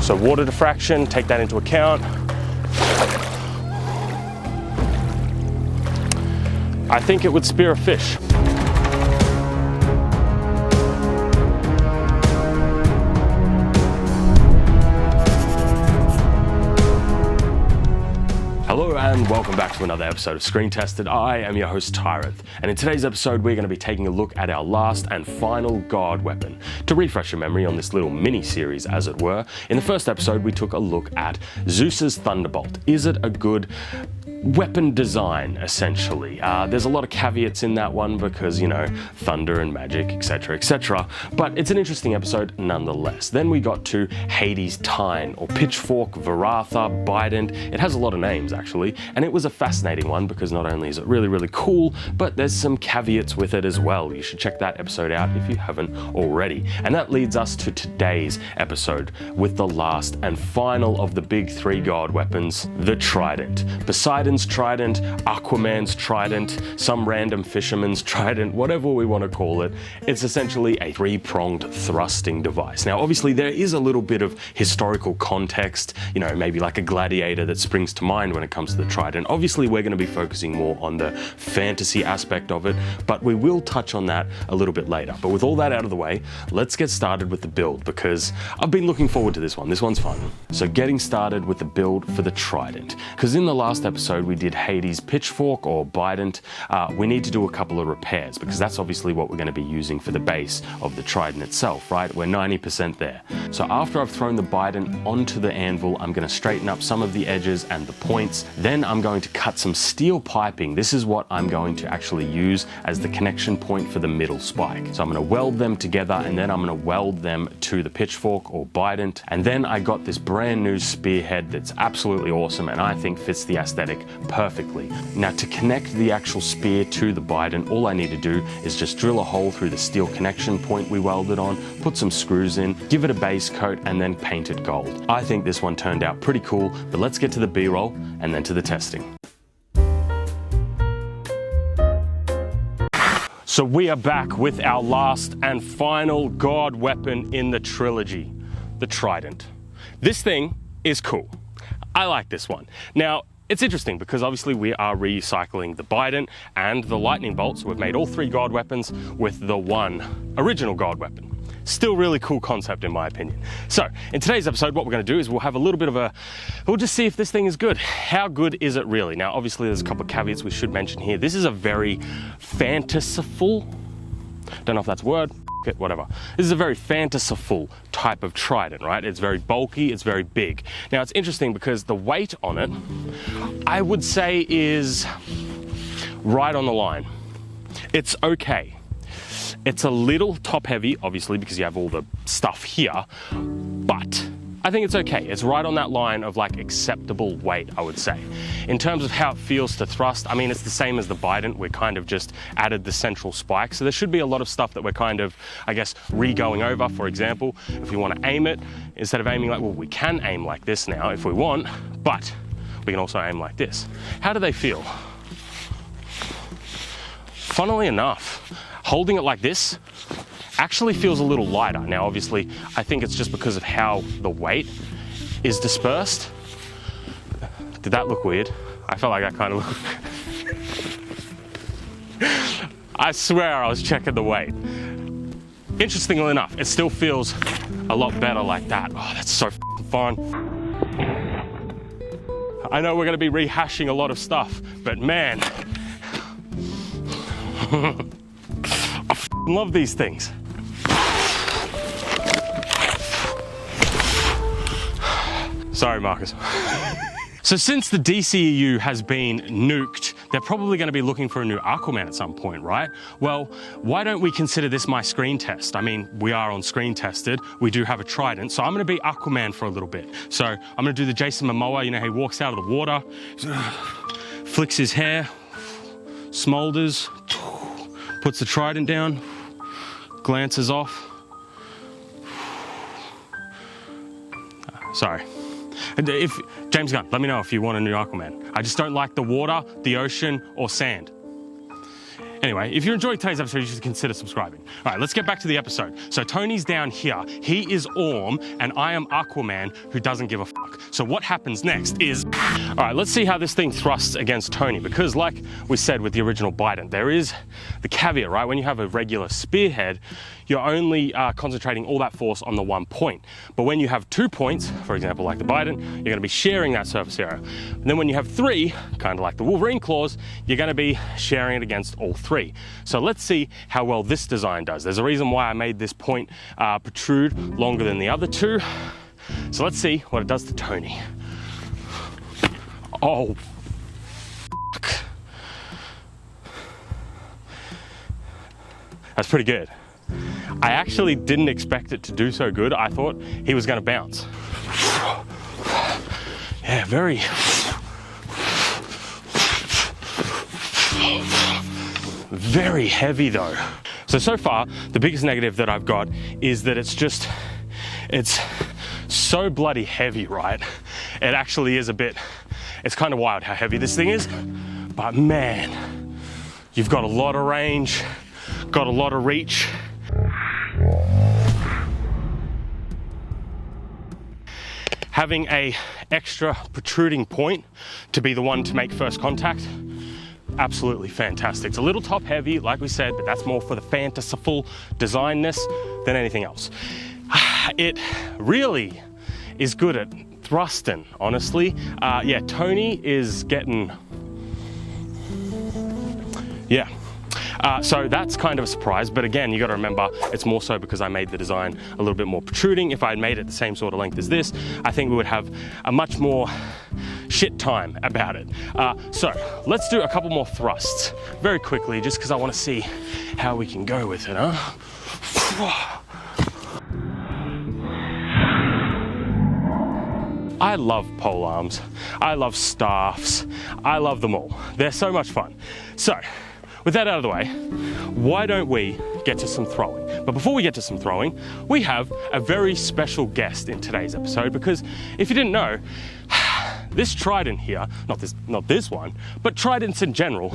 So water diffraction, take that into account. I think it would spear a fish. Hello and welcome back to another episode of Screen Tested. I am your host Tyrant, and in today's episode we're going to be taking a look at our last and final god weapon. To refresh your memory on this little mini-series as it were, in the first episode we took a look at Zeus's Thunderbolt. Is it a good weapon design, essentially? There's a lot of caveats in that one because, you know, thunder and magic, etc, etc, but it's an interesting episode nonetheless. Then we got to Hades' Tine, or Pitchfork, Varatha, Bident. It has a lot of names actually, and it was a fascinating one because not only is it really, really cool, but there's some caveats with it as well. You should check that episode out if you haven't already. And that leads us to today's episode with the last and final of the big three god weapons, the Trident. Poseiden's Trident, Aquaman's Trident, some random fisherman's Trident, whatever we want to call it. It's essentially a three-pronged thrusting device. Now, obviously, there is a little bit of historical context, you know, maybe like a gladiator that springs to mind when it comes to the Trident. Obviously, we're going to be focusing more on the fantasy aspect of it, but we will touch on that a little bit later. But with all that out of the way, let's get started with the build because I've been looking forward to this one. This one's fun. So getting started with the build for the Trident, because in the last episode, we did Hades' Pitchfork or Bident. We need to do a couple of repairs because that's obviously what we're going to be using for the base of the Trident itself, right? We're 90% there. So after I've thrown the Bident onto the anvil, I'm going to straighten up some of the edges and the points. Then I'm going to cut some steel piping. This is what I'm going to actually use as the connection point for the middle spike. So I'm going to weld them together and then I'm going to weld them to the Pitchfork or Bident. And then I got this brand new spearhead that's absolutely awesome and I think fits the aesthetic perfectly. Now to connect the actual spear to the Bident, all I need to do is just drill a hole through the steel connection point we welded on, put some screws in, give it a base coat and then paint it gold. I think this one turned out pretty cool, but let's get to the B-roll and then to the testing. So we are back with our last and final god weapon in the trilogy, the Trident. This thing is cool. I like this one. Now, it's interesting because obviously we are recycling the Bident and the lightning bolt, so we've made all three god weapons with the one original god weapon. Still really cool concept in my opinion. So in today's episode, what we're going to do is we'll have a little bit of we'll just see if this thing is good. How good is it really? Now obviously there's a couple of caveats we should mention here. This is a very fantasyful, don't know if that's a word, whatever. This is a very fantasyful type of Trident, right? It's very bulky, it's very big. Now it's interesting because the weight on it, I would say is right on the line. It's okay. It's a little top heavy, obviously, because you have all the stuff here, but I think it's okay. It's right on that line of like acceptable weight, I would say. In terms of how it feels to thrust, I mean, it's the same as the Bident. We kind of just added the central spike. So there should be a lot of stuff that we're kind of, I guess, re-going over. For example, if we want to aim it, instead of aiming like, well, we can aim like this now if we want, but we can also aim like this. How do they feel? Funnily enough, holding it like this actually feels a little lighter. Now, obviously, I think it's just because of how the weight is dispersed. Did that look weird? I felt like that kind of looked... I swear I was checking the weight. Interestingly enough, it still feels a lot better like that. Oh, that's so fun. I know we're gonna be rehashing a lot of stuff, but man, I love these things. Sorry, Marcus. So since the DCEU has been nuked, they're probably going to be looking for a new Aquaman at some point, right? Well, why don't we consider this my screen test? I mean, we are on Screen Tested. We do have a Trident, so I'm going to be Aquaman for a little bit. So I'm going to do the Jason Momoa, you know, he walks out of the water, flicks his hair, smolders, puts the Trident down, glances off. Sorry. If James Gunn, let me know if you want a new Aquaman. I just don't like the water, the ocean, or sand. Anyway, if you're enjoying today's episode, you should consider subscribing. All right, let's get back to the episode. So Tony's down here. He is Orm, and I am Aquaman, who doesn't give a fuck. So what happens next is... All right, let's see how this thing thrusts against Tony, because like we said with the original Bident, there is the caveat, right? When you have a regular spearhead, you're only concentrating all that force on the one point. But when you have 2 points, for example, like the Bident, you're going to be sharing that surface area. And then when you have 3, kind of like the Wolverine claws, you're going to be sharing it against all 3. So let's see how well this design does. There's a reason why I made this point protrude longer than the other 2. So let's see what it does to Tony. Oh, fuck. That's pretty good. I actually didn't expect it to do so good. I thought he was going to bounce. Yeah, very... Very heavy though. So far, the biggest negative that I've got is that it's so bloody heavy, right? It actually is a bit, it's kind of wild how heavy this thing is, but man, you've got a lot of range, got a lot of reach. Having a extra protruding point to be the one to make first contact, absolutely fantastic. It's a little top heavy, like we said, but that's more for the fanciful designness than anything else. It really is good at thrusting, honestly. Yeah, Tony is getting, yeah. So that's kind of a surprise, but again, you got to remember, it's more so because I made the design a little bit more protruding. If I had made it the same sort of length as this, I think we would have a much more shit time about it. So let's do a couple more thrusts very quickly, just because I want to see how we can go with it, huh? I love pole arms, I love staffs, I love them all. They're so much fun. So, with that out of the way, why don't we get to some throwing? But before we get to some throwing, we have a very special guest in today's episode, because if you didn't know, this trident here, not this one, but tridents in general,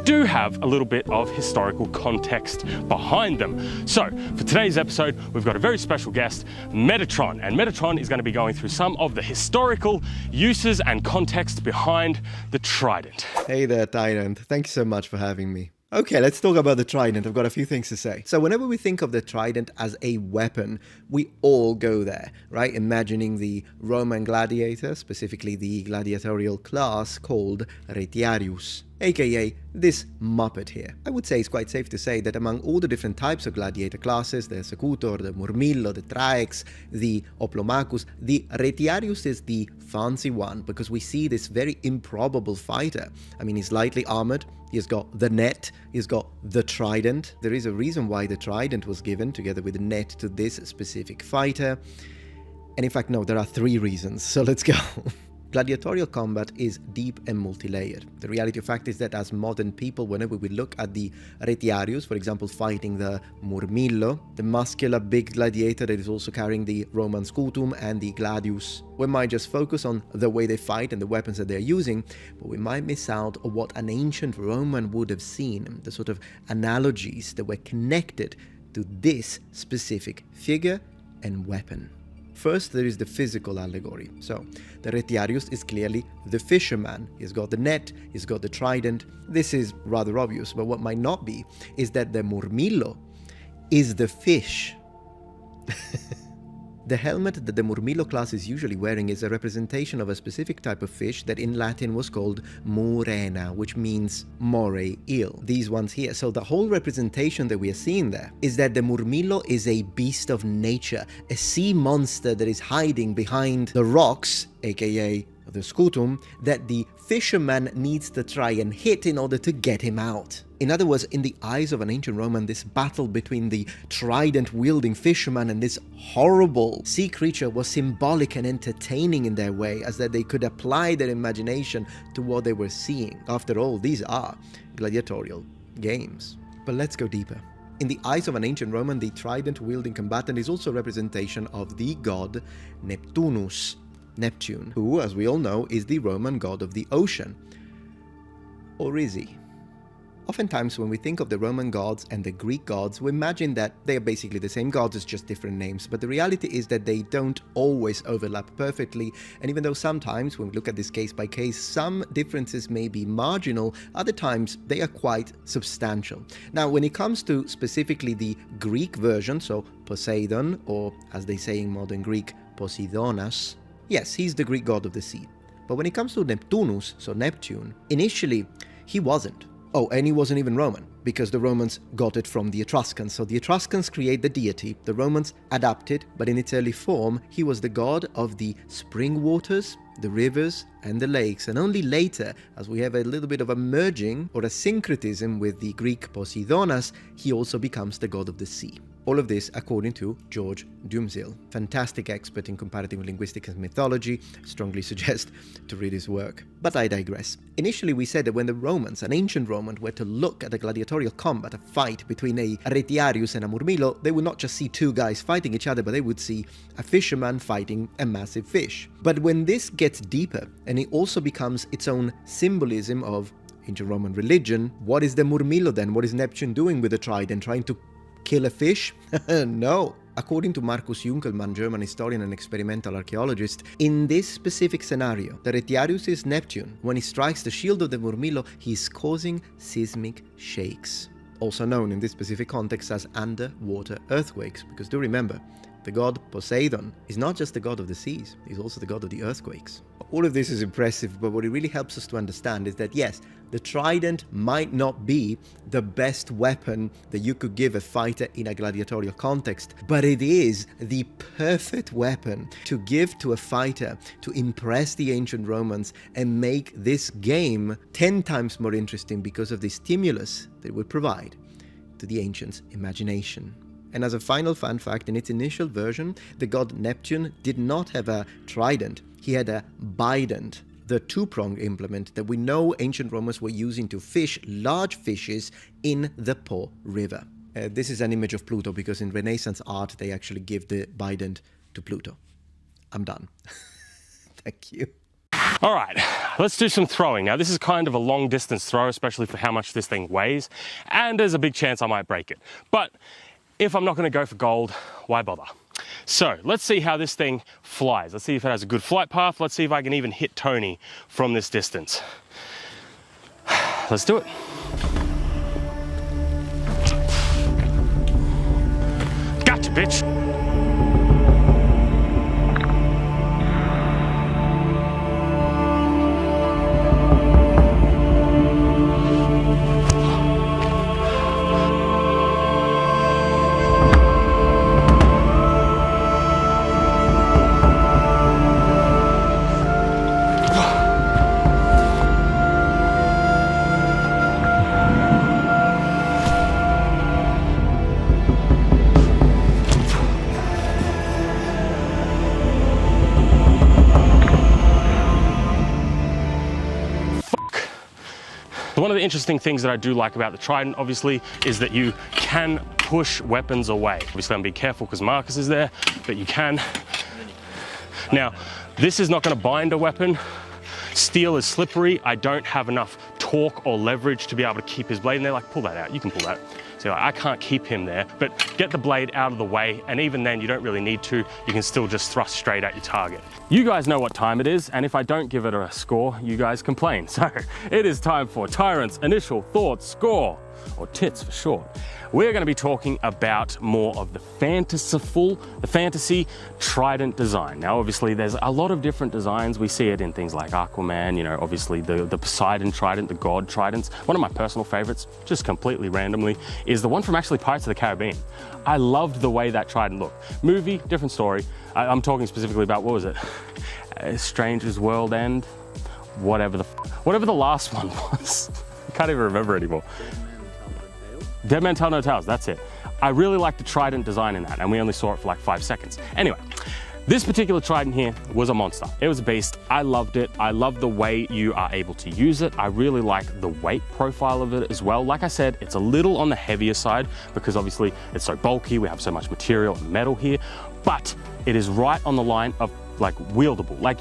do have a little bit of historical context behind them. So for today's episode, we've got a very special guest, Metatron, and Metatron is going to be going through some of the historical uses and context behind the trident. Hey there, Tyrant. Thank you so much for having me. Okay, let's talk about the trident. I've got a few things to say. So whenever we think of the trident as a weapon, we all go there, right? Imagining the Roman gladiator, specifically the gladiatorial class called retiarius, aka this Muppet here. I would say it's quite safe to say that among all the different types of gladiator classes, the secutor, the murmillo, the traex, the oplomachus, the retiarius is the fancy one, because we see this very improbable fighter. I mean, he's lightly armored, he's got the net, he's got the trident. There is a reason why the trident was given together with the net to this specific fighter. And in fact, no, there are 3 reasons, so let's go. Gladiatorial combat is deep and multi-layered. The reality of fact is that as modern people, whenever we look at the retiarius, for example, fighting the murmillo, the muscular big gladiator that is also carrying the Roman scutum and the gladius, we might just focus on the way they fight and the weapons that they're using, but we might miss out on what an ancient Roman would have seen, the sort of analogies that were connected to this specific figure and weapon. First, there is the physical allegory. So, the retiarius is clearly the fisherman. He's got the net, he's got the trident. This is rather obvious, but what might not be is that the murmillo is the fish. The helmet that the murmillo class is usually wearing is a representation of a specific type of fish that in Latin was called murena, which means moray, eel. These ones here. So the whole representation that we are seeing there is that the murmillo is a beast of nature, a sea monster that is hiding behind the rocks, aka the scutum, that the fisherman needs to try and hit in order to get him out. In other words, in the eyes of an ancient Roman, this battle between the trident-wielding fisherman and this horrible sea creature was symbolic and entertaining in their way, as that they could apply their imagination to what they were seeing. After all, these are gladiatorial games. But let's go deeper. In the eyes of an ancient Roman, the trident-wielding combatant is also a representation of the god Neptunus, Neptune, who, as we all know, is the Roman god of the ocean. Or is he? Oftentimes when we think of the Roman gods and the Greek gods, we imagine that they are basically the same gods, it's just different names. But the reality is that they don't always overlap perfectly. And even though sometimes when we look at this case by case, some differences may be marginal, other times they are quite substantial. Now, when it comes to specifically the Greek version, so Poseidon, or as they say in modern Greek, Poseidonas, yes, he's the Greek god of the sea. But when it comes to Neptunus, so Neptune, initially he wasn't. Oh, and he wasn't even Roman, because the Romans got it from the Etruscans. So the Etruscans create the deity, the Romans adapt it, but in its early form, he was the god of the spring waters, the rivers, and the lakes. And only later, as we have a little bit of a merging or a syncretism with the Greek Poseidonas, he also becomes the god of the sea. All of this according to George Dumzil, fantastic expert in comparative linguistics and mythology. Strongly suggest to read his work. But I digress. Initially we said that when the Romans, an ancient Roman, were to look at a gladiatorial combat, a fight between a Retiarius and a Murmillo, they would not just see two guys fighting each other, but they would see a fisherman fighting a massive fish. But when this gets deeper, and it also becomes its own symbolism of ancient Roman religion, what is the Murmillo then? What is Neptune doing with the trident? Trying to kill a fish? No. According to Markus Junkelmann, German historian and experimental archaeologist, in this specific scenario, the Retiarius is Neptune. When he strikes the shield of the Murmillo, he is causing seismic shakes, also known in this specific context as underwater earthquakes. Because do remember, the god Poseidon is not just the god of the seas, he's also the god of the earthquakes. All of this is impressive, but what it really helps us to understand is that yes, the trident might not be the best weapon that you could give a fighter in a gladiatorial context, but it is the perfect weapon to give to a fighter to impress the ancient Romans and make this game 10 times more interesting because of the stimulus that it would provide to the ancients' imagination. And as a final fun fact, in its initial version, the god Neptune did not have a trident, he had a bident, the two-pronged implement that we know ancient Romans were using to fish large fishes in the Po River. This is an image of Pluto because in Renaissance art they actually give the bident to Pluto. I'm done. Thank you. All right, let's do some throwing. Now, this is kind of a long distance throw, especially for how much this thing weighs, and there's a big chance I might break it. But if I'm not going to go for gold, why bother? So let's see how this thing flies. Let's see if it has a good flight path. Let's see if I can even hit Tony from this distance. Let's do it. Gotcha, bitch. One of the interesting things that I do like about the Trident, obviously, is that you can push weapons away. Obviously, I'm being careful because Marcus is there, but you can. Now, this is not going to bind a weapon. Steel is slippery. I don't have enough torque or leverage to be able to keep his blade in there. Like, pull that out. You can pull that. So like, I can't keep him there, but get the blade out of the way, and even then you don't really need to. You can still just thrust straight at your target. You guys know what time it is, and if I don't give it a score, you guys complain. So it is time for Tyrant's Initial Thoughts Score, or TITS for short. We're going to be talking about more of the fantasy trident design. Now, obviously, there's a lot of different designs. We see it in things like Aquaman, you know, obviously the Poseidon trident, the god tridents. One of my personal favorites, just completely randomly, is the one from actually Pirates of the Caribbean. I loved the way that trident looked. Movie, different story. I'm talking specifically about, what was it? Stranger's World End? Whatever the last one was. I can't even remember anymore. Dead Man Tell No Tales, that's it. I really like the trident design in that, and we only saw it for like 5 seconds. Anyway, this particular trident here was a monster. It was a beast. I loved it. I love the way you are able to use it. I really like the weight profile of it as well. Like I said, it's a little on the heavier side because obviously it's so bulky. We have so much material and metal here, but it is right on the line of like wieldable. Like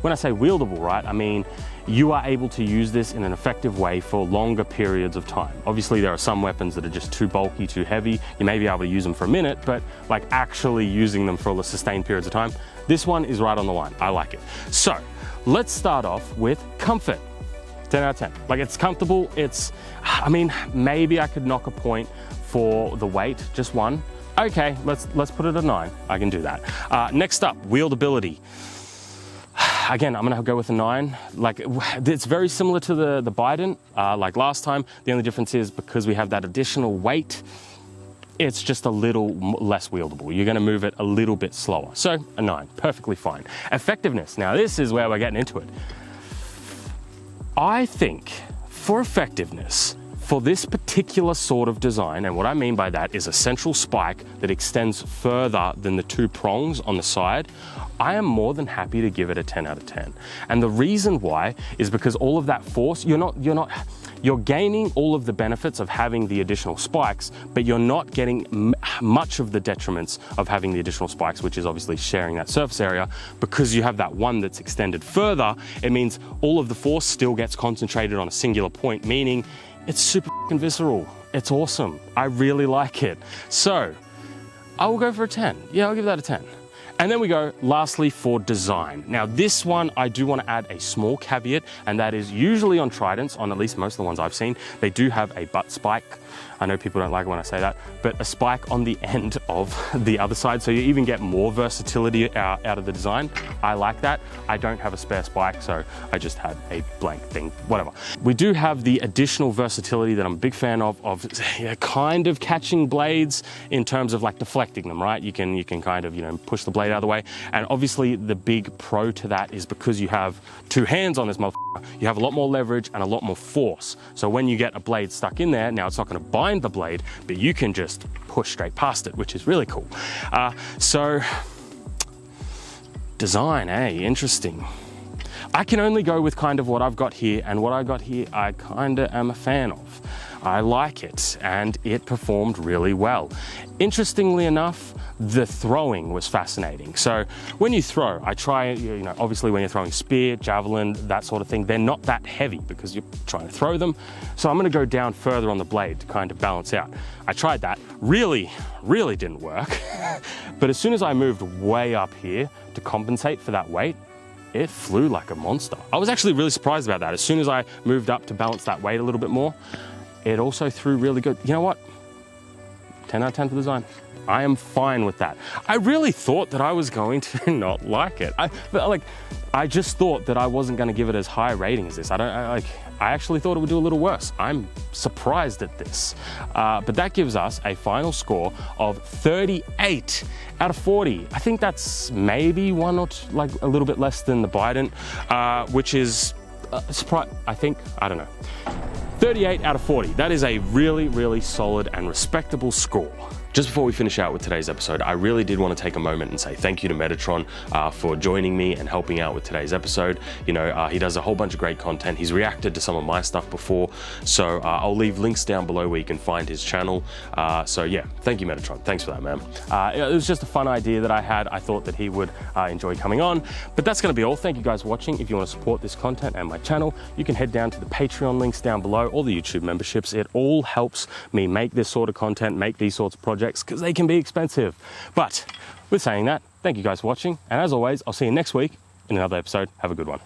when I say wieldable, right, I mean you are able to use this in an effective way for longer periods of time. Obviously there are some weapons that are just too bulky, too heavy. You may be able to use them for a minute, but like actually using them for sustained periods of time, this one is right on the line. I like it. So let's start off with comfort. 10 out of 10. Like it's comfortable. I mean, maybe I could knock a point for the weight, just one. Okay, let's put it at 9. I can do that. Next up, wieldability. Again, I'm gonna go with a 9. Like it's very similar to the Biden, like last time. The only difference is because we have that additional weight, it's just a little less wieldable. You're gonna move it a little bit slower. So a 9, perfectly fine. Effectiveness, now this is where we're getting into it. I think for effectiveness, for this particular sort of design, and what I mean by that is a central spike that extends further than the 2 prongs on the side, I am more than happy to give it a 10 out of 10. And the reason why is because all of that force, you're gaining all of the benefits of having the additional spikes, but you're not getting much of the detriments of having the additional spikes, which is obviously sharing that surface area. Because you have that one that's extended further, it means all of the force still gets concentrated on a singular point, meaning it's super visceral. It's awesome. I really like it. So I will go for a 10. Yeah, I'll give that a 10. And then we go lastly for design. Now this one, I do want to add a small caveat, and that is usually on tridents, on at least most of the ones I've seen, they do have a butt spike. I know people don't like it when I say that, but a spike on the end of the other side. So you even get more versatility out of the design. I like that. I don't have a spare spike, so I just had a blank thing, whatever. We do have the additional versatility that I'm a big fan of kind of catching blades in terms of like deflecting them, right? You can kind of, push the blade out of the way. And obviously the big pro to that is because you have 2 hands on this motherfucker, you have a lot more leverage and a lot more force. So when you get a blade stuck in there, now it's not gonna bind the blade, but you can just push straight past it, which is really cool. So design, interesting. I can only go with kind of what I've got here, and what I got here I kind of am a fan of. I like it, and it performed really well. Interestingly enough, the throwing was fascinating. So when you throw, I try, obviously when you're throwing spear, javelin, that sort of thing, they're not that heavy because you're trying to throw them. So I'm gonna go down further on the blade to kind of balance out. I tried that, really didn't work. But as soon as I moved way up here to compensate for that weight, it flew like a monster. I was actually really surprised about that. As soon as I moved up to balance that weight a little bit more, it also threw really good. You know what? 10 out of 10 for design. I am fine with that. I really thought that I was going to not like it. I just thought that I wasn't going to give it as high a rating as this. I actually thought it would do a little worse. I'm surprised at this. But that gives us a final score of 38 out of 40. I think that's maybe one or two, like a little bit less than the Biden, which is surprise. I don't know. 38 out of 40. That is a really solid and respectable score. Just before we finish out with today's episode, I really did want to take a moment and say thank you to Metatron for joining me and helping out with today's episode. He does a whole bunch of great content. He's reacted to some of my stuff before, so I'll leave links down below where you can find his channel. So yeah, thank you, Metatron. Thanks for that, man. It was just a fun idea that I had. I thought that he would enjoy coming on, but that's going to be all. Thank you guys for watching. If you want to support this content and my channel, you can head down to the Patreon links down below, or the YouTube memberships. It all helps me make this sort of content, make these sorts of projects, because they can be expensive. But with saying that, thank you guys for watching, and as always, I'll see you next week in another episode. Have a good one.